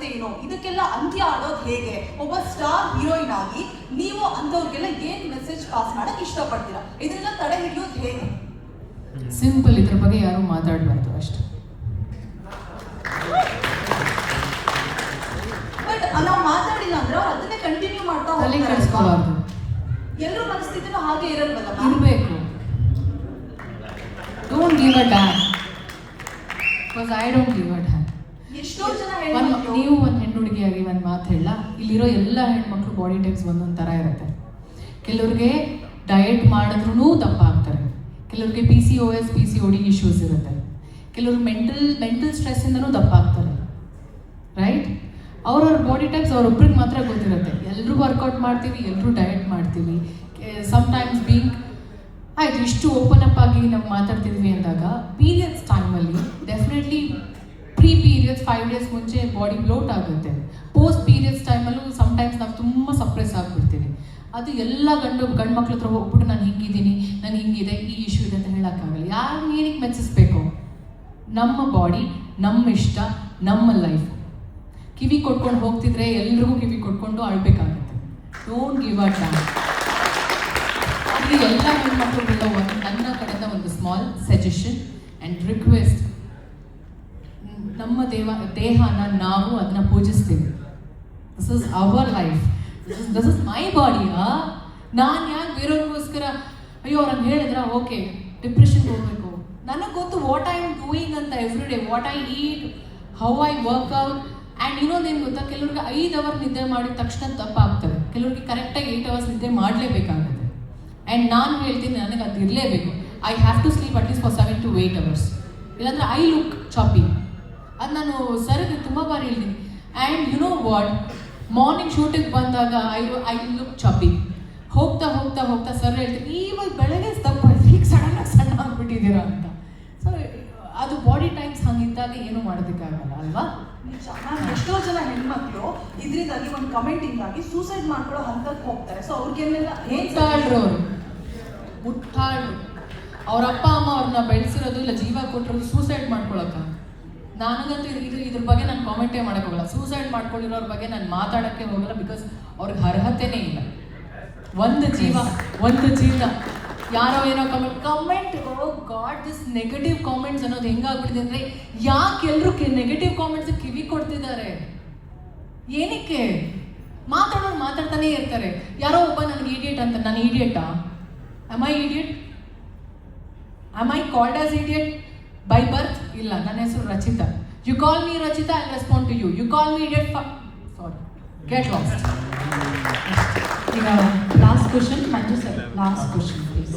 ಕತೆ ಏನು, ಇದಕ್ಕೆಲ್ಲ ಅಂತ್ಯ ಆಡೋದು ಹೇಗೆ, ಒಬ್ಬ ಸ್ಟಾರ್ ಹೀರೋಯಿನ್ ಆಗಿ ನೀವು ಅಂಥವ್ರಿಗೆಲ್ಲ ಏನ್ ಮೆಸೇಜ್ ಪಾಸ್ ಮಾಡಕ್ ಇಷ್ಟಪಡ್ತೀರಾ, ಇದನ್ನೆಲ್ಲ ತಡೆ ಹಿಡಿಯೋದು ಹೇಗೆ? ಸಿಂಪಲ್, ಇದ್ರ ಬಗ್ಗೆ ಯಾರು ಮಾತಾಡಬಾರ್ದು ಅಷ್ಟೇ. ಬಟ್ ನಾವು ಮಾತಾಡಿಲ್ಲ ಅಂದ್ರೆ ಅವ್ರು ಅದನ್ನೇ ಕಂಟಿನ್ಯೂ ಮಾಡ್ತಾ ತಲೆ ಕೆಡಿಸ್ಕೋಬಾರ್ದು. ಎಲ್ಲರೂ ಮನಸ್ಥಿತಿನೂ ಹಾಗೆ ಇರಲ್ವಲ್ಲ? ಇರಬೇಕು. Don't give a dam, because I don't give a dam. ಎಷ್ಟೋ ಜನ ಹೆಣ್ಮಕ್ಳು, ನೀವು ಒಂದು ಹೆಣ್ಣು ಹುಡುಗಿಯಾಗಿ ಒಂದು ಮಾತು ಹೇಳ, ಇಲ್ಲಿರೋ ಎಲ್ಲ ಹೆಣ್ಮಕ್ಳು ಬಾಡಿ ಟೈಪ್ಸ್ ಒಂದೊಂದು ಥರ ಇರುತ್ತೆ. ಕೆಲವ್ರಿಗೆ ಡಯಟ್ ಮಾಡಿದ್ರೂ ದಪ್ಪ ಆಗ್ತಾರೆ, ಕೆಲವ್ರಿಗೆ PCOS PCOD ಇಶ್ಯೂಸ್ ಇರುತ್ತೆ, ಕೆಲವ್ರು ಮೆಂಟಲ್ ಸ್ಟ್ರೆಸ್ಸಿಂದನೂ ದಪ್ಪ ಆಗ್ತಾರೆ, ರೈಟ್? ಅವ್ರವ್ರ ಬಾಡಿ ಟೈಪ್ಸ್ ಅವ್ರೊಬ್ರಿಗೆ ಮಾತ್ರ ಗೊತ್ತಿರುತ್ತೆ. ಎಲ್ಲರೂ ವರ್ಕೌಟ್ ಮಾಡ್ತೀವಿ, ಎಲ್ಲರೂ ಡಯಟ್ ಮಾಡ್ತೀವಿ. ಸಮ್ಟೈಮ್ಸ್ ಬೀಯಿಂಗ್ ಆಯಿತು, ಇಷ್ಟು ಓಪನ್ ಅಪ್ ಆಗಿ ನಾವು ಮಾತಾಡ್ತಿದ್ವಿ ಅಂದಾಗ ಪೀರಿಯಡ್ಸ್ ಟೈಮಲ್ಲಿ ಡೆಫಿನೆಟ್ಲಿ ಪೀರಿಯಡ್ಸ್ 5 days ಮುಂಚೆ ಬಾಡಿ ಬ್ಲೋಟ್ ಆಗುತ್ತೆ. ಪೋಸ್ಟ್ ಪೀರಿಯಡ್ಸ್ ಟೈಮಲ್ಲೂ ಸಮ್ಟೈಮ್ಸ್ ನಾವು ತುಂಬ ಸಪ್ರೆಸ್ ಆಗಿಬಿಡ್ತೀವಿ. ಅದು ಎಲ್ಲ ಗಂಡು ಮಕ್ಳ ಹತ್ರ ಹೋಗ್ಬಿಟ್ಟು ನಾನು ಹಿಂಗಿದ್ದೀನಿ, ನಾನು ಹಿಂಗಿದೆ, ಈ ಇಶ್ಯೂ ಇದೆ ಅಂತ ಹೇಳೋಕ್ಕಾಗಲ್ಲ. ಯಾರು ಏನಕ್ಕೆ ಮೆಚ್ಚಿಸ್ಬೇಕು? ನಮ್ಮ ಬಾಡಿ, ನಮ್ಮ ಇಷ್ಟ, ನಮ್ಮ ಲೈಫ್. ಕಿವಿ ಕೊಟ್ಕೊಂಡು ಹೋಗ್ತಿದ್ರೆ ಎಲ್ರಿಗೂ ಕಿವಿ ಕೊಟ್ಕೊಂಡು ಅಳ್ಬೇಕಾಗುತ್ತೆ. Don't give a damn. ಇಲ್ಲಿ ಎಲ್ಲ ಹೆಣ್ಮಕ್ಳುಗಳ ನನ್ನ ಕಡೆಯಿಂದ ಒಂದು ಸ್ಮಾಲ್ ಸಜೆಷನ್ ಆ್ಯಂಡ್ ರಿಕ್ವೆಸ್ಟ್. ನಮ್ಮ ದೇಹನ ನಾವು ಅದನ್ನ ಪೂಜಿಸ್ತೀವಿ. This is our life, this is my body. ನಾನು ಯಾಕೆ ಬೇರೆಯವ್ರಿಗೋಸ್ಕರ ಅಯ್ಯೋ ಅವ್ರನ್ನ ಹೇಳಿದ್ರ ಓಕೆ ಡಿಪ್ರೆಷನ್ಗೆ ಹೋಗ್ಬೇಕು? ನನಗೆ ಗೊತ್ತು ವಾಟ್ ಐ ಆಮ್ ಡೂಯಿಂಗ್ ಅಂತ every day, what I eat, how I work out. And ಇನ್ನೊಂದೇನು ಗೊತ್ತಾ, ಕೆಲವ್ರಿಗೆ 5 hours ನಿದ್ದೆ ಮಾಡಿದ ತಕ್ಷಣ ತಪ್ಪ ಆಗ್ತದೆ, ಕೆಲವ್ರಿಗೆ ಕರೆಕ್ಟಾಗಿ 8 hours ನಿದ್ದೆ ಮಾಡಲೇಬೇಕಾಗುತ್ತೆ. ಆ್ಯಂಡ್ ನಾನು ಹೇಳ್ತೀನಿ, ನನಗೆ ಅದು ಇರಲೇಬೇಕು. I have to sleep at least for 7 to 8 hours, ಇಲ್ಲಾಂದರೆ ಐ ಲುಕ್ ಚಾಪಿ. ಅದು ನಾನು ಸರ್ಗೆ ತುಂಬ ಬಾರಿ ಹೇಳ್ತೀನಿ. And you know what, morning ಶೂಟಿಗೆ ಬಂದಾಗ ಐ ಲುಕ್ ಚಾಪಿ. ಹೋಗ್ತಾ ಹೋಗ್ತಾ ಹೋಗ್ತಾ ಸರ್ ಹೇಳ್ತೀನಿ, ಇವಾಗ ಬೆಳಗ್ಗೆ ದಪ್ಪ ಈಗ ಸಡನ್ನಾಗಿ ಸಣ್ಣ ಆಗ್ಬಿಟ್ಟಿದ್ದೀರಾ ಅಂತ. ಸೊ ಅದು ಬಾಡಿ ಟೈಮ್ಸ್ ಹಂಗಿದ್ದಾಗ ಏನು ಮಾಡೋದಕ್ಕಾಗಲ್ಲ ಅಲ್ವಾ? ಎಷ್ಟೋ ಜನ ಹೆಣ್ಮಕ್ಳು ಇದರಿಂದಾಗಿ ಒಂದು ಕಮೆಂಟಿಂದಾಗಿ ಸೂಸೈಡ್ ಮಾಡ್ಕೊಳ್ಳೋ ಹಂತಕ್ಕೆ ಹೋಗ್ತಾರೆ. ಸೊ ಅವ್ರಿಗೆಲ್ಲ ಮುಟ್ಟಾಳ್ರು ಅವ್ರ ಅಪ್ಪ ಅಮ್ಮ ಅವ್ರನ್ನ ಬೆಳೆಸಿರೋದು ಇಲ್ಲ ಜೀವ ಕೊಟ್ಟಿರೋದು ಸೂಸೈಡ್ ಮಾಡ್ಕೊಳಕ್ಕ. ನನಗಂತೂ ಇದ್ರ ಬಗ್ಗೆ ನಾನು ಕಾಮೆಂಟೇ ಮಾಡೋಕ್ಕೆ ಹೋಗಲ್ಲ. ಸೂಸೈಡ್ ಮಾಡ್ಕೊಂಡಿರೋರ ಬಗ್ಗೆ ನಾನು ಮಾತಾಡೋಕ್ಕೆ ಹೋಗಲ್ಲ, ಬಿಕಾಸ್ ಅವ್ರಿಗೆ ಅರ್ಹತೆನೇ ಇಲ್ಲ. ಒಂದು ಜೀವನ ಯಾರೋ ಏನೋ comment oh god this negative comments ಅನ್ನೋದು ಹೆಂಗಾಗ್ಬಿಟ್ಟಿದೆ ಅಂದರೆ, ಯಾಕೆ ಎಲ್ಲರೂ ನೆಗೆಟಿವ್ ಕಾಮೆಂಟ್ಸ್ ಕಿವಿ ಕೊಡ್ತಿದ್ದಾರೆ? ಏನಕ್ಕೆ? ಮಾತಾಡೋರು ಮಾತಾಡ್ತಾನೆ ಇರ್ತಾರೆ. ಯಾರೋ ಒಬ್ಬ ನನಗೆ ಇಡಿಯಟ್ ಅಂತ, ನಾನು ಇಡಿಯಟಾ? Am I idiot? Am I called as idiot by birth? ಇಲ್ಲ, ನನ್ನ ಹೆಸರು Rachita. You call me Rachita, I respond to you. You call me idiot, sorry, get lost. ಈಗ last question Manju sir, last question please.